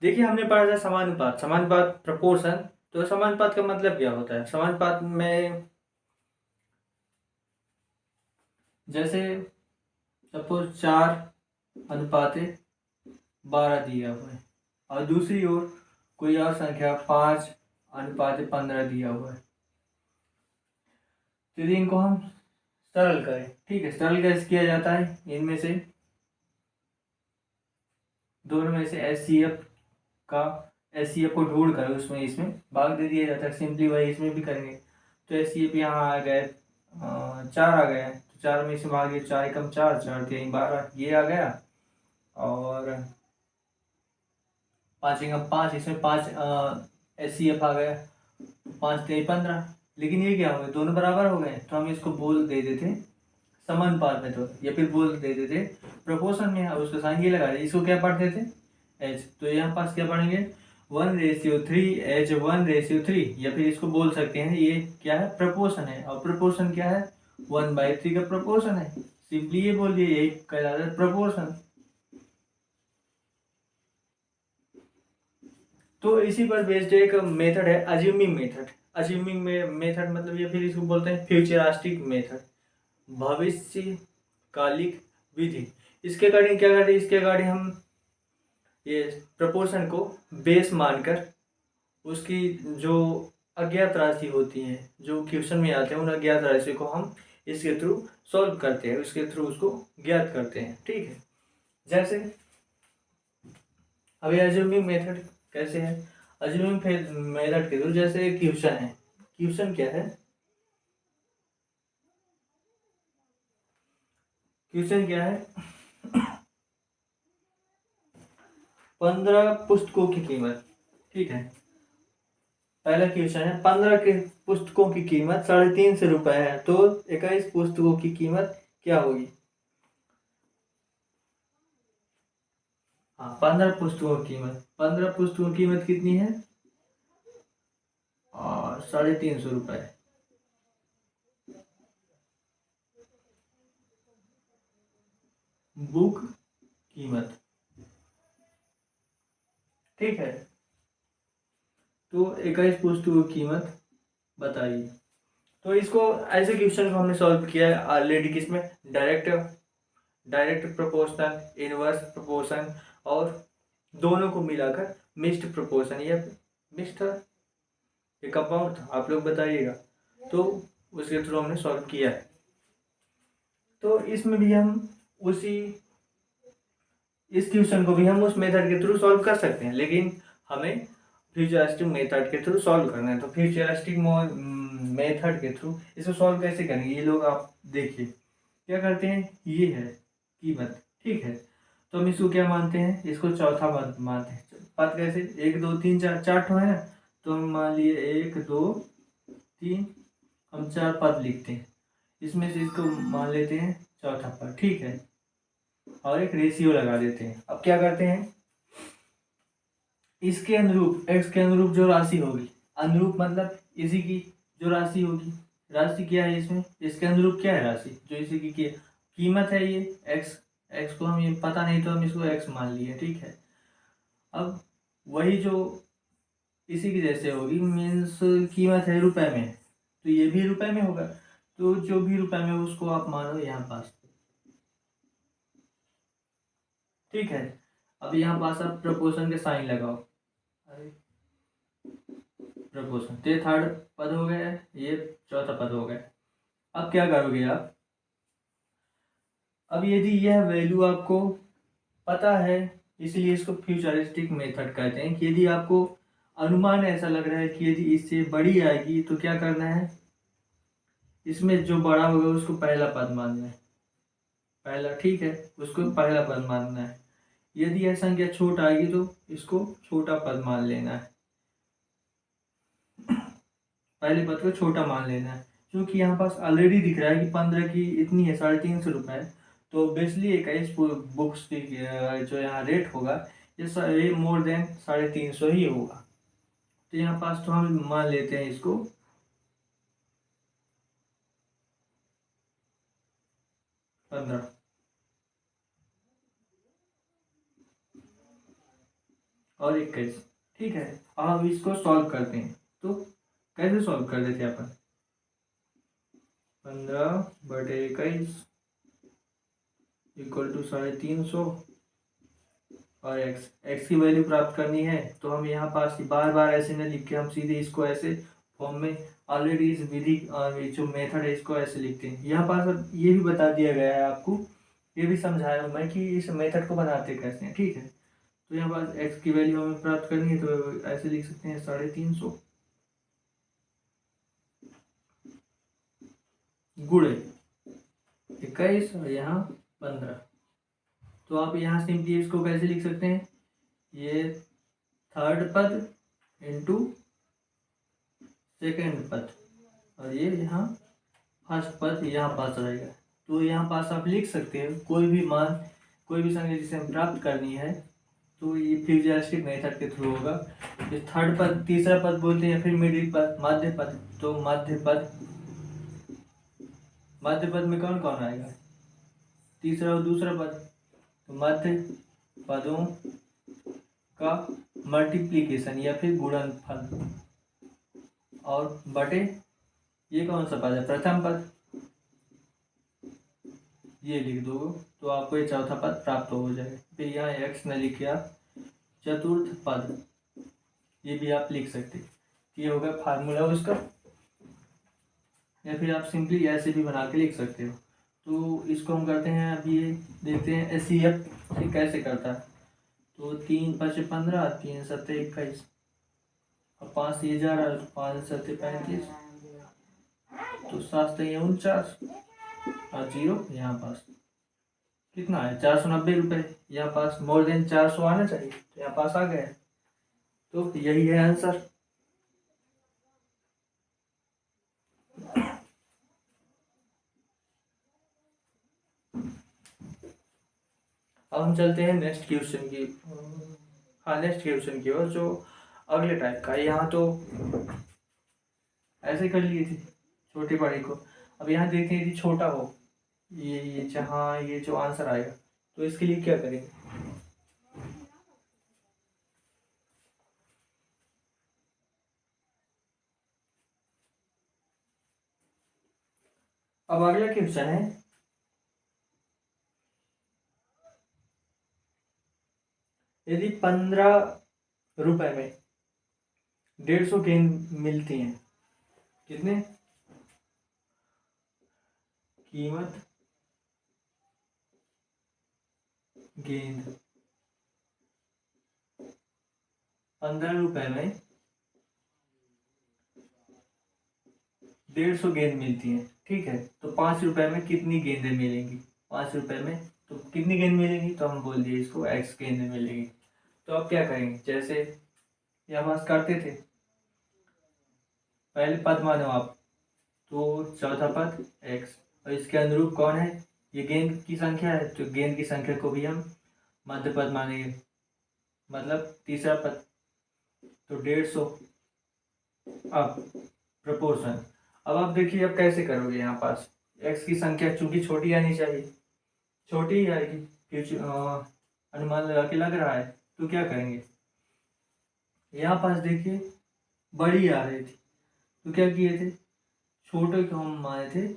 देखिए हमने पढ़ा था समानुपात, समानुपात प्रपोर्शन। तो समानुपात का मतलब क्या होता है? समानुपात में जैसे सपोज 4:12 दिया हुआ है और दूसरी ओर कोई और संख्या 5:15 दिया हुआ है। तो यदि इनको हम सरल करें, ठीक है, सरल कैसे किया जाता है? इनमें से दोनों में से का एस सी एफ को ढूंढ कर उसमें इसमें भाग दे दिया जाता है। सिंपली वही इसमें भी करेंगे। तो एस सी एफ यहाँ आ गए, 4 आ गए, तो 4 में से भागे 4 एकम 4, 4 3 12, ये आ गया। और 5 एकम 5, इसमें 5 एस सी एफ आ गया, 5 3 15। लेकिन ये क्या हो गया, दोनों बराबर हो गए, तो हम इसको बोल दे देते समानुपात में, तो या फिर बोल देते थे प्रोपोर्शन में। अब उसका साइन ये लगा दे, इसको क्या पढ़ते थे? एच। तो यहाँ पास क्या पढ़ेंगे? 1:3, H1:3, या फिर इसको बोल सकते हैं ये क्या है? प्रपोर्शन है। और प्रपोर्शन क्या है? 1/3 का प्रपोर्शन है। सिंपली ये बोल दिए, यही कहलाता है प्रपोर्शन। तो इसी पर बेस्ड एक मेथड है अज्यूमिंग मेथड। अज्यूमिंग मेथड मतलब, या फिर इसको बोलते हैं फ्यूचरिस्टिक मेथड, भविष्यकालिक विधि। इसके अकॉर्डिंग क्या करते हैं? इसके अकॉर्डिंग हम ये प्रपोर्शन को बेस मानकर उसकी जो अज्ञात राशि होती है, जो क्वेश्चन में आते हैं, उन अज्ञात राशि को हम इसके थ्रू सॉल्व करते हैं, उसके थ्रू उसको ज्ञात करते हैं। ठीक है, जैसे अभी अज्यूमिंग मेथड कैसे है? अज्यूमिंग मेथड के थ्रू जैसे क्वेश्चन है, क्वेश्चन क्या है? क्वेश्चन क्या है? 15 पुस्तकों की कीमत। ठीक है, पहला क्वेश्चन है, 15 के पुस्तकों की कीमत 350 रुपए है, तो 21 पुस्तकों की कीमत क्या होगी? हाँ, 15 पुस्तकों की कीमत, 15 पुस्तकों की कीमत कितनी है? और 350 रुपए। बुक कीमत। ठीक है, तो 21 पुस्तकों की कीमत बताइए। तो इसको ऐसे क्वेश्चन को हमने सॉल्व किया है ऑलरेडी, किसमें? Direct direct proportional, inverse proportion, और दोनों को मिलाकर मिक्स्ड प्रोपोर्शन, या मिक्स्ड था ये कंपाउंड था, आप लोग बताइएगा। तो उसके थ्रू हमने सॉल्व किया है। तो इसमें भी हम उसी इस क्वेश्चन को भी हम उस मेथड के थ्रू सॉल्व कर सकते हैं, लेकिन हमें फ्यूचरिस्टिक मेथड के थ्रू सॉल्व करना है। तो फ्यूचरिस्टिक मेथड के थ्रू इसको सॉल्व कैसे करेंगे? ये लोग आप देखिए क्या करते हैं, ये है कीमत। ठीक है, तो हम इसको क्या मानते हैं? इसको चौथा पद मानते हैं। पद कैसे? 1 2 3 4, 4 ठो है ना, तो हम मान लिए 1 2 3, हम 4 पद लिखते हैं, इसमें से इसको मान लेते हैं चौथा पद। ठीक है, और एक रेशियो लगा देते हैं। अब क्या करते हैं, इसके अनुरूप एक्स के अनुरूप जो राशि होगी, अनुरूप मतलब इसी की जो राशि होगी, राशि क्या है इसमें, इसके अनुरूप क्या है राशि, जो इसी की कीमत है, ये एक्स। एक्स को हम ये पता नहीं तो हम इसको एक्स मान लिए। ठीक है, अब वही जो इसी की जैसे होगी, मीन्स कीमत है रुपए में, तो ये भी रुपए में होगा। तो जो भी रुपए में उसको आप मानो यहाँ पास। ठीक है, अब यहाँ पास आप प्रपोर्शन के साइन लगाओ। अरे प्रपोर्शन, तो ये थर्ड पद हो गया, ये चौथा पद हो गया। अब क्या करोगे आप? अब यदि यह वैल्यू आपको पता है, इसलिए इसको फ्यूचरिस्टिक मेथड कहते हैं, कि यदि आपको अनुमान ऐसा लग रहा है कि यदि इससे बड़ी आएगी तो क्या करना है, इसमें जो बड़ा होगा उसको पहला पद मानना है, पहला। ठीक है, उसको पहला पद मानना है। यदि यह संख्या छोटा आएगी तो इसको छोटा पद मान लेना है, पहले पद को छोटा मान लेना है। क्योंकि यहाँ पास ऑलरेडी दिख रहा है कि 15 की इतनी है, 350 रुपये है, तो बेसिकली 21 बुक्स की जो यहाँ रेट होगा, ये मोर देन 350 ही होगा। तो यहाँ पास तो हम मान लेते हैं इसको 15। और 21। ठीक है, अब हम इसको सॉल्व करते हैं। तो कैसे सॉल्व कर देते हैं अपन? 15/21 इक्वल टू 350 और एक्स की वैल्यू प्राप्त करनी है। तो हम यहाँ पास बार बार ऐसे न लिख के हम सीधे इसको ऐसे फॉर्म में ऑलरेडी इस विधि जो मेथड है इसको ऐसे लिखते हैं। यहाँ पास अब ये भी बता दिया गया है आपको, ये भी समझाया हूँ मैं कि इस मेथड को बनाते कैसे हैं। ठीक है, तो यहाँ पास एक्स की वैल्यू हमें प्राप्त करनी है तो ऐसे लिख सकते हैं 350 गुणे 21 और यहाँ 15। तो आप यहाँ सिंपली इसको कैसे लिख सकते हैं? ये थर्ड पद इंटू सेकेंड पद और ये यहाँ फर्स्ट पद यहाँ पास रहेगा। तो यहाँ पास आप लिख सकते हैं कोई भी मान, कोई भी संख्या जिसे हम प्राप्त करनी है तो ये फिजियोलॉजिक मेथड के थ्रू होगा। ये थर्ड पद, तीसरा पद बोलते हैं, या फिर मिडिल पद, मध्य पद। तो मध्य पद में कौन कौन आएगा? तीसरा और दूसरा पद। तो मध्य पदों का मल्टीप्लीकेशन या फिर गुणनफल, और बटे ये कौन सा पद है? प्रथम पद। ये लिख दो तो आपको ये चौथा पद प्राप्त हो जाएगा। फिर यहाँ एक्स न लिखे आप चतुर्थ पद, ये भी आप लिख सकते। ये होगा फार्मूला उसका, या फिर आप सिंपली ऐसे भी बना के लिख सकते हो। तो इसको हम करते हैं, अभी ये देखते हैं SCF ये कैसे करता है। तो 3 5 15, 3 7 21 और 5 ये जा रहा है, 5 7 35, तो 7 49 और 0 यहाँ पास कितना है? 490 रुपये। यहाँ पास मोर देन 400 आना चाहिए, तो यहाँ पास आ गया। तो यही है आंसर। अब हम चलते हैं नेक्स्ट क्वेश्चन की, हाँ नेक्स्ट क्वेश्चन की ओर, जो अगले टाइप का है। यहाँ तो ऐसे कर लिए थे छोटे बड़े को, अब यहाँ देखते हैं यदि छोटा हो, ये जहाँ ये जो आंसर आएगा, तो इसके लिए क्या करेंगे? अब अगला क्वेश्चन है, यदि 15 रुपए में 150 गेंद मिलती हैं, कितने कीमत गेंद? 15 रुपए में 150 गेंद मिलती हैं, ठीक है। तो 5 रुपए में कितनी गेंदें मिलेंगी? 5 रुपए में तो कितनी गेंद मिलेंगी? तो हम बोल दिए इसको x गेंदें मिलेंगी। तो अब क्या करेंगे? जैसे यहाँ पास करते थे, पहले पद मानो आप, तो चौथा पद x, और इसके अनुरूप कौन है? ये गेंद की संख्या है, तो गेंद की संख्या को भी हम मध्य पद मानेंगे, मतलब तीसरा पद, तो 150। अब प्रोपोर्शन, अब आप देखिए अब कैसे करोगे। यहाँ पास x की संख्या चूंकि छोटी आनी चाहिए, छोटी ही आएगी, अनुमान लगा के लग रहा है। तो क्या करेंगे? यहाँ पास देखिए बड़ी आ रही थी, तो क्या किए थे? छोटे को हम माने थे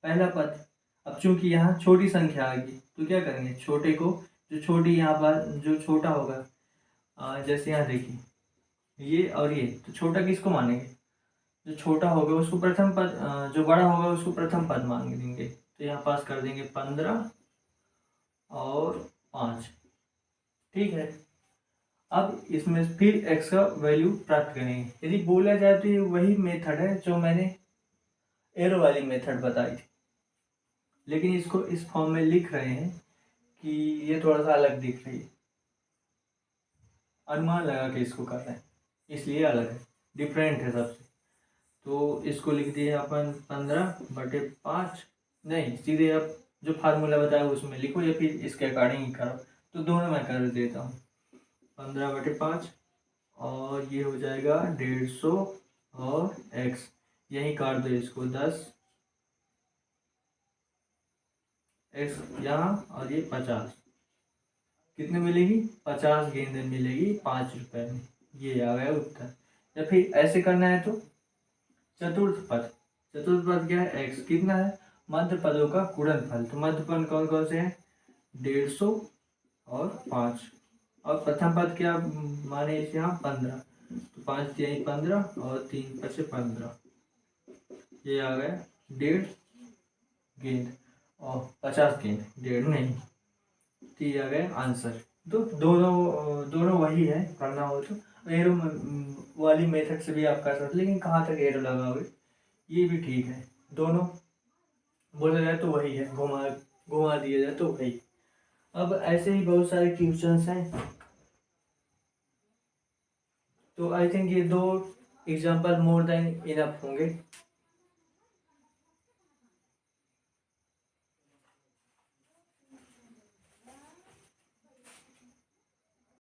पहला पद। अब चूंकि यहाँ छोटी संख्या आ गई, तो क्या करेंगे? छोटे को, जो छोटी यहाँ पर जो छोटा होगा, जैसे यहाँ देखिए ये और ये, तो छोटा किसको मानेंगे? जो छोटा होगा उसको प्रथम पद, जो बड़ा होगा उसको प्रथम पद मान देंगे। तो यहाँ पास कर देंगे 15 और 5, ठीक है। अब इसमें फिर x का वैल्यू प्राप्त करेंगे। यदि बोला जाए तो ये वही मेथड है जो मैंने एरो वाली मेथड बताई थी, लेकिन इसको इस फॉर्म में लिख रहे हैं कि ये थोड़ा सा अलग दिख रही है, अनुमान लगा के इसको कर रहे हैं, इसलिए अलग है, डिफरेंट है सबसे। तो इसको लिख दिए अपन 15/5, नहीं सीधे अब जो फार्मूला बताया उसमें लिखो, या फिर इसके अकॉर्डिंग ही करो। तो दोनों मैं कर देता हूँ, 15/5 और ये हो जाएगा 150 और x, यही काट दो इसको 10 x यहाँ, और ये 50, कितने मिलेगी, 50 गेंदें मिलेगी 5 रुपए में। ये आ गया उत्तर। या फिर ऐसे करना है तो चतुर्थ पद, चतुर्थ पद क्या है, x कितना है, मध्य पदों का गुणनफल। तो मध्य पद कौन कौन से हैं, 150 और 5। और प्रथम पद क्या माने इसे यहाँ 15, तो 5 3 15 और 3 5 15, ये आ गया 1.5 गेंद और 50 गेंद, 1.5 नहीं, तो ये आ गया आंसर। तो दोनों वही है, करना हो तो एरो वाली मेथड से भी आप कर सकते, लेकिन कहाँ तक एरो लगाओगे, ये भी ठीक है। दोनों बोला जाए तो वही है, घुमा घुमा दिया जाए तो वही। अब ऐसे ही बहुत सारे क्वेश्चंस हैं, तो आई थिंक ये 2 एग्जाम्पल मोर देन इनफ होंगे।